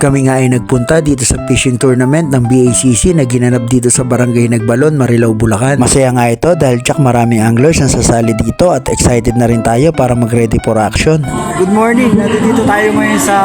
Kami nga ay nagpunta dito sa fishing tournament ng BACC na ginanap dito sa Barangay Nagbalon, Marilao, Bulacan. Masaya nga ito dahil tsak maraming anglers ang sasali dito at excited na rin tayo para mag-ready for action. Good morning! Nandito tayo ngayon sa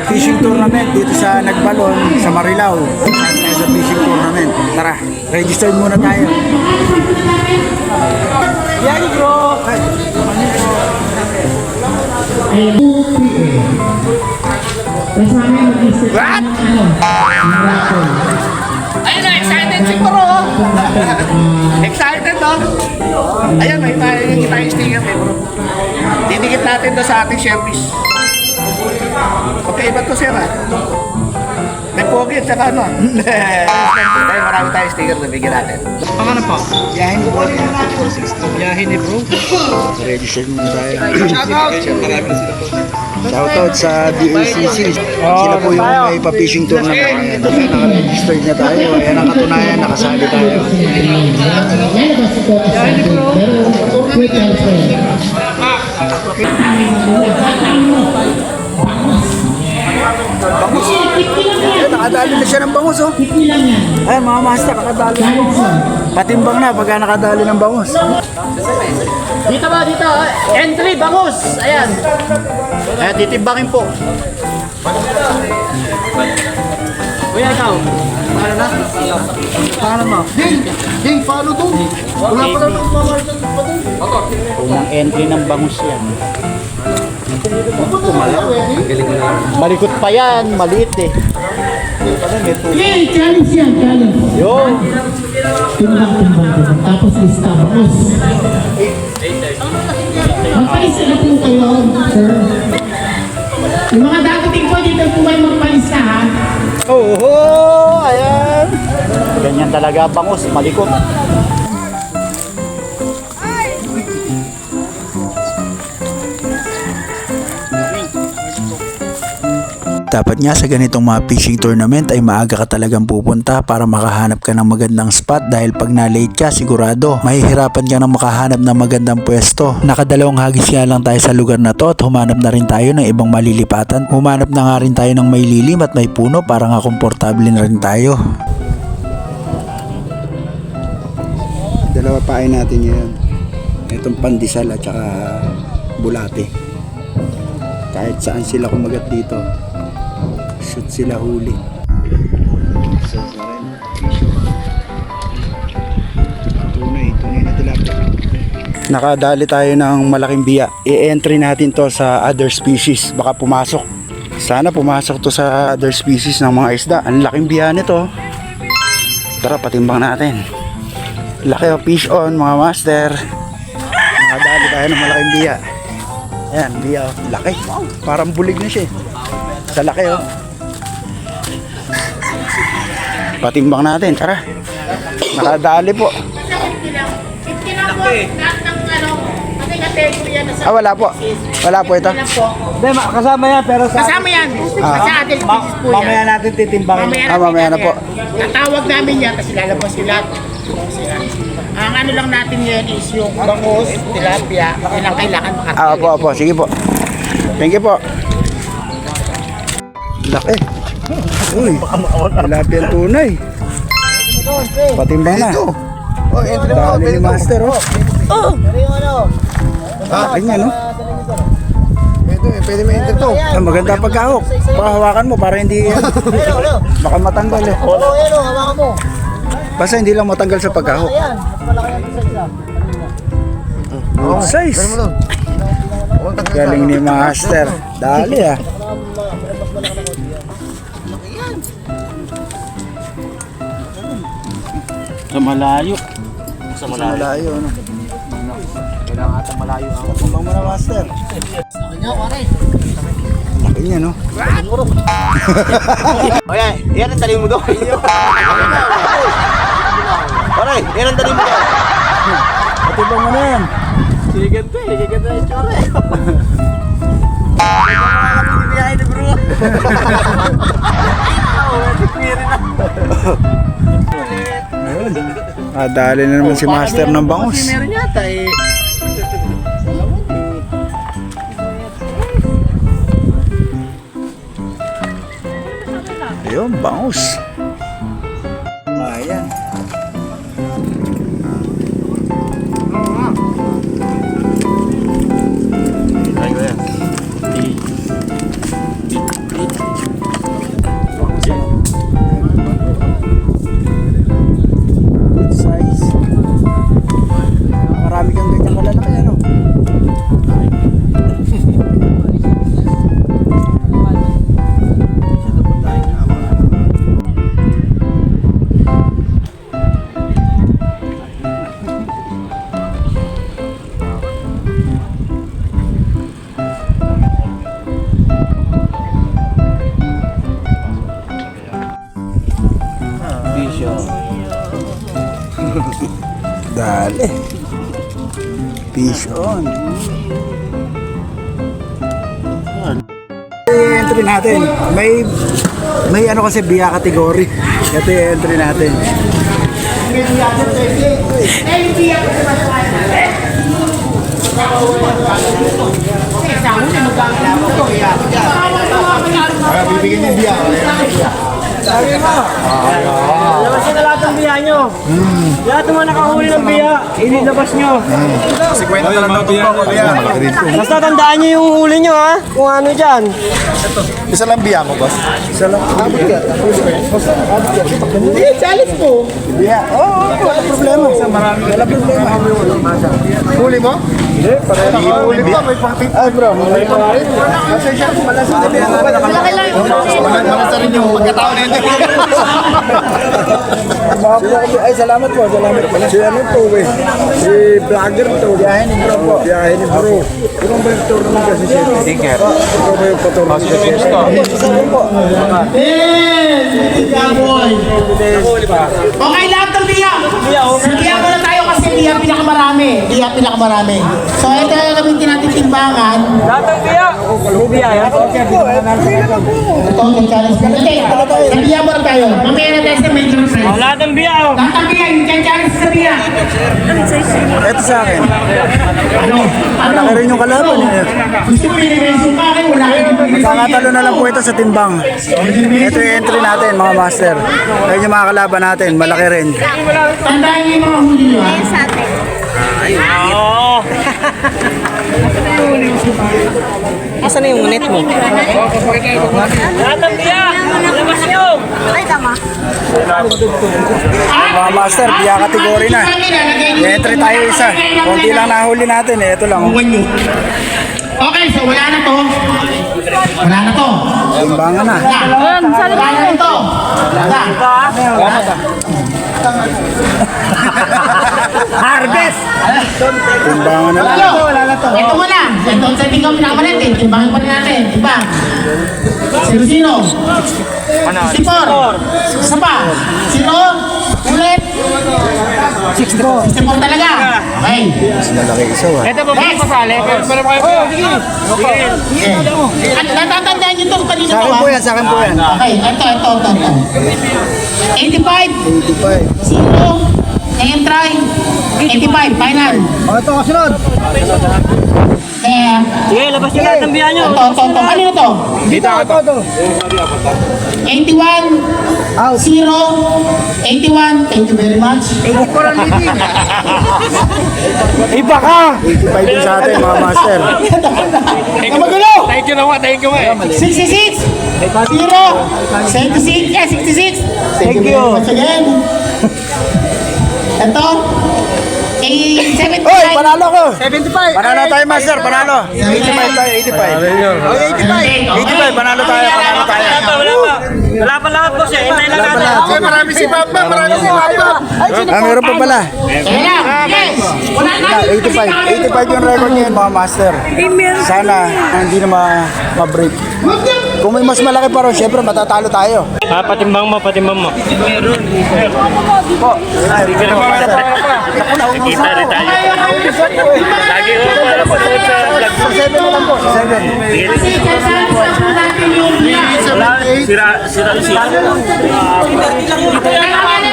fishing tournament dito sa Nagbalon, sa Marilao. Excited tayo sa fishing tournament. Tara, register muna tayo. Yan bro! What? Ayun na, excited si Pro. Excited oh. Ayun, may tayong sticker eh bro. Didikit natin to sa ating service. Okay, iba to sir ah. May pogi at saka ano. Dahil marami tayong sticker na bigyan natin. Ano po? Yahin mo po. Biyahin ni bro. Register muna tayo. Marami na sila po. Shoutout sa BACC. Sila po yung may pa-fishing tournament. Ayan, naka-registered na tayo. Ayan ang katunayan, nakasali tayo. Bangus. Ayan, nakadali na siya ng bangus, oh. Ayan, mga master, nakadali ng bangus. Patimbang na pagka nakadali ng bangus. Dito ba, dito. Entry, bangus. Ayan. Ayan, titimbangin po. Kuya, ikaw. Paano na? Paano mo? Ding, paano to? Wala pa na itong mga pa to. Unang entry ng bangus yan. Malikot pa yan, maliit eh. Okay, challenge yan, challenge. Yun. Timbang. Tapos lista, bangus. Magpalista na po kayo, sir. Yung mga dadating po dito po may magpalista, ha? Oh, ayan. Ganyan talaga bangus, malikot. Dapat nga sa ganitong mga fishing tournament ay maaga ka talagang pupunta para makahanap ka ng magandang spot dahil pag na-late ka sigurado mahihirapan ka ng makahanap ng magandang pwesto. Nakadalawang hagis nga lang tayo sa lugar na to at humanap na rin tayo ng ibang malilipatan. Humanap na nga rin tayo ng may lilim at may puno para nga komportable na rin tayo. Dalawa pain natin ngayon. Itong pandesal at saka bulate. Kahit saan sila kumagat dito, shoot sila huli. Tunay na tilapia. Nakadali tayo ng malaking biya. I-entry natin to sa other species. Baka pumasok. Sana pumasok to sa other species ng mga isda. Ang laking biya nito. Tara, patimbang natin. Laki o fish on mga master. Nakadali tayo ng malaking biya. Ayan, biya. Laki. Parang bulig na siya. Sa laki oh. Patimbang natin, tara. Nakadali po. Ah, wala po. Wala po ito. Hindi, kasama yan pero sa... Kasama yan. Sa ating species po yan. Mamaya natin titimbangin. Mamaya na po. Tatawag namin yan kasi lalabas sila. Ang ano lang natin yan is yung bangus, tilapia, yun ang kailangan makatili. Opo. Sige po. Thank you po. Laki. Uy, tilapia ang tunay. Patimbang na. Oh, entry mo. Dali ni master oh. Ganyan no. Pwede mo enter to. Ah, maganda pagkahawak. Hawakan mo para hindi baka matanggal eh. Oo, yan o, hawakan mo. Basta hindi lang matanggal sa pagkahawak. Ayan, malaki yan sa isa. Good size. Galing ni master. Dali ah. Sa malayo. Sa Malayo no. Kailangan ata malayo ako. Kumbang mo na master. Kanya, pare. Laki niya no. Oye, yan ang talim mo doon. Pare, yan ang talim mo doon. Patimbang mo na yan. Sigat ko eh, sigat na yung tsura eh. Binibiyahin ni bro. Dali na naman si master ng bangus. Meron yata eh. Ayun, bangus. Ayan. Ayo yan. Good size. Marami kang ganyan kalalaki, ano? Dali. Fish on. Entry natin. May ano kasi biya category. Ito yung entry natin. Bibigyan niya biya. Labasin na lahat ng biya nyo. Lahat ng mga nakahuli ng biya, ililabas nyo. Kasi kwenta na lang daw itong biya. Basta tandaan nyo yung huli nyo ha, kung ano dyan. Isa lang biya mo, boss. Isa lang. Hindi, challenge po. Biya. Oo, wala problema. Wala problema. Huli mo? Hindi, pareho. Huli mo, may pangtit. Ay bro, Kasi siya, malasang na biya. Malasa rin yung pagkatao na yun. ay salamat po, salamat po. Si ano to eh, si vlogger to, biyahe ni bro po. Biyahe ni bro. Anong ba yung tour naman kasi siya? Tinker. Ito ba yung patur? Okay, lahat ng biya. Biya muna tayo kasi biya pinakamarami. Biya pinakamarami. So, ito yung gamitin natin timbangan. Lahat ng biya. May biya yan. Ito yung challenge ko. Hindi, sa biya muna tayo. Mamaya na tayo sa major prize. Lahat ng biya. Lahat ng biya, yung challenge sa biya. Ito sa akin. Ano? Malaki rin yung kalaban eh. Gusto mo i-revenue pa rin, wala kayo Pangatalo na lang po ito sa timbang. Ito yung entry natin mga master. Ayun yung mga kalaban natin, malaki rin. Tandaan niyo yung mga huli nyo, ha? Oo. Asan na yung net mo? Lahat ng biya. Ilabas nyo. Mga master, biya kategory na. Entry tayo isa. Konti lang nahuli natin eh. Ito lang. Oh. Buwan nyo. Okay, so wala na to. Wala na to. Timbangan na. Wala na ito. Wala. Harvest! Timbangan na lang. Wala na to. Ito muna. Ito sa tingin ko pinakamalit eh. Timbangin pa rin natin. Timbang. Sino? Sipor. Isa pa. Sino? Ulit. 64 talaga. Okay. Mas malaki isa ah. Ito po ba pasali? Pero kayo. Sige. At natatandaan nyo itong kanina Sa to, akin ha? po yan, sa akin po yan. Okay, ito. 85. 85. Zero. And try. 85. Final. Oh, ito kasunod. Kaya, Sige, labas nyo lahat ng biya nyo. ito. Kanino to? Dito ako. 81. Zero. 81. Thank you very much. Iba ka. 85 din sa atin mga master. Magulo! Thank you naman. 66. Zero. 76. 66. Thank you. Once again. Ito. 75. Hoy, panalo ko. 75. Panalo tayo master, panalo. 85 tayo, 85. Oh, 85. 85, panalo tayo. Wala pa lahat boss eh. Hintay lang natin. Marami si Papa, marami si Papa. Ah, meron pa pala. Kaya, yes. Wala na. 85. 85 yung record niya mga master. Sana hindi na ma-break. Kung may mas malaki pa rin, syempre matatalo tayo. Patimbang mo. Kita rin tayo. Lagi ko para pa sa vlog. 7 na lang po, 7. Kasi kasama natin yung biya. Sira.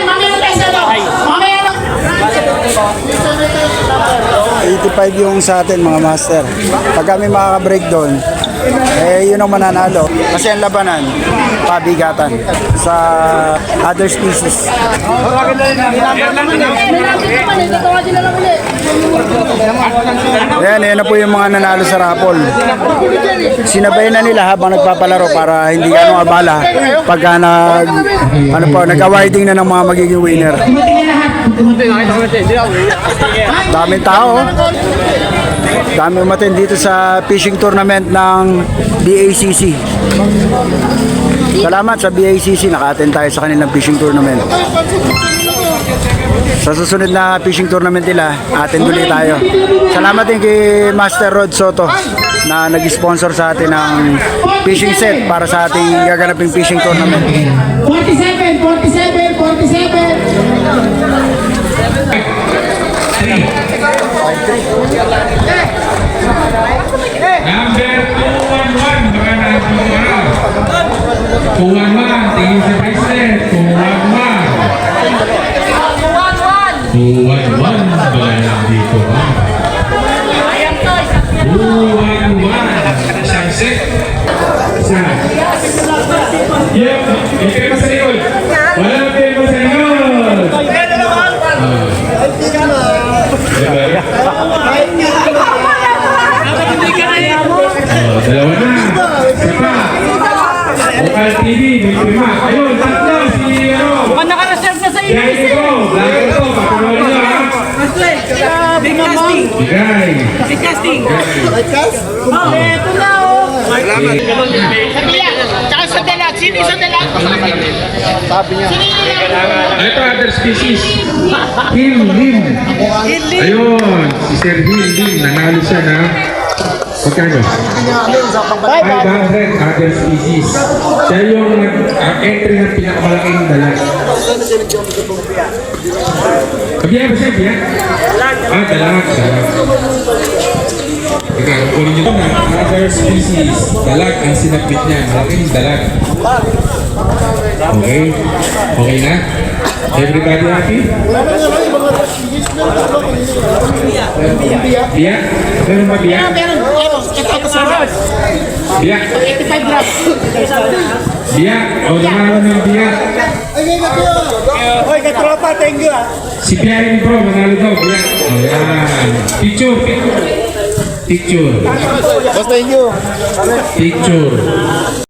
Mamaya tayo sa to. Mamaya na. 85 yung sa atin mga master. Pag kami makaka-break doon, yun ang mananalo. Kasi ang labanan, pabigatan sa other species. Ayan na po yung mga nanalo sa raffle. Sinabayan na nila habang nagpapalaro para hindi ganong abala pagka nag-awarding na ng mga magiging winner. Daming tao. Dami umattend dito sa fishing tournament ng BACC. Salamat sa BACC, naka-attend tayo sa kanilang fishing tournament. Sa susunod na fishing tournament nila, attend ulit tayo. Salamat din kay Master Rod Soto na nag-sponsor sa atin ng fishing set para sa ating gaganaping fishing tournament. 47, 47, 47. Number 211, baka nandito ka. 211, tingin sa bracelet. 211. 211, baka nandito ka. 211, isang set. Isa. Yep, ikay pa sa likod. Wala na kayo pa sa likod. Dalawa na. Sapa. Lokal TV, may prima. Ayun, tatlo si Mukhang naka-reserve na sa iyo. Bigay ko. Vlogger ko. Papanoorin nyo ha. Big casting. Bigay. Big casting. Ito na oh. Tsaka sa dalag. Sino sa dalag? Ito other species. Hill Lim. Ayun, si Sir Hill Lim. Nanalo siya na magkano? 500 other species. Siya yung nag-entry ng pinakamalaking dalag. Kabiya ba siya? Biya? Dalag. Ika, kunin nyo na other species. Dalag ang sinabit niya. Malaking dalag. Okay? Okay na? Everybody happy? Biya? Meron ba biya? Meron. Ito sa Rose. Biya? 85 grams. Biya? O nanalo ng biya? Hoy, katropa, thank you ah. Si Biyahin bro, manalo daw biya. O yan. Picture. Boss, thank you. Picture.